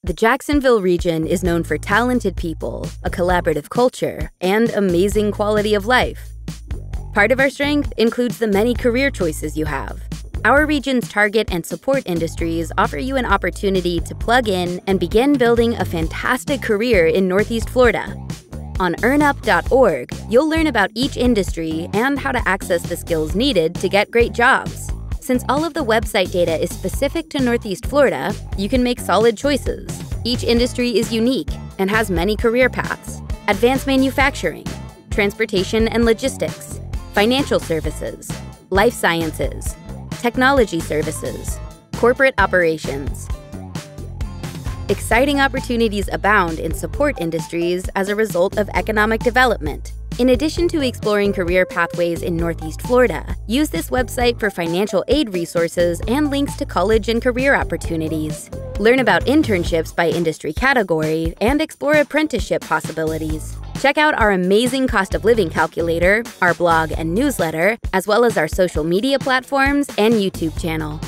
The Jacksonville region is known for talented people, a collaborative culture, and amazing quality of life. Part of our strength includes the many career choices you have. Our region's target and support industries offer you an opportunity to plug in and begin building a fantastic career in Northeast Florida. On earnup.org, you'll learn about each industry and how to access the skills needed to get great jobs. Since all of the website data is specific to Northeast Florida, you can make solid choices. Each industry is unique and has many career paths: advanced manufacturing, transportation and logistics, financial services, life sciences, technology services, corporate operations. Exciting opportunities abound in support industries as a result of economic development. In addition to exploring career pathways in Northeast Florida, use this website for financial aid resources and links to college and career opportunities. Learn about internships by industry category and explore apprenticeship possibilities. Check out our amazing cost of living calculator, our blog and newsletter, as well as our social media platforms and YouTube channel.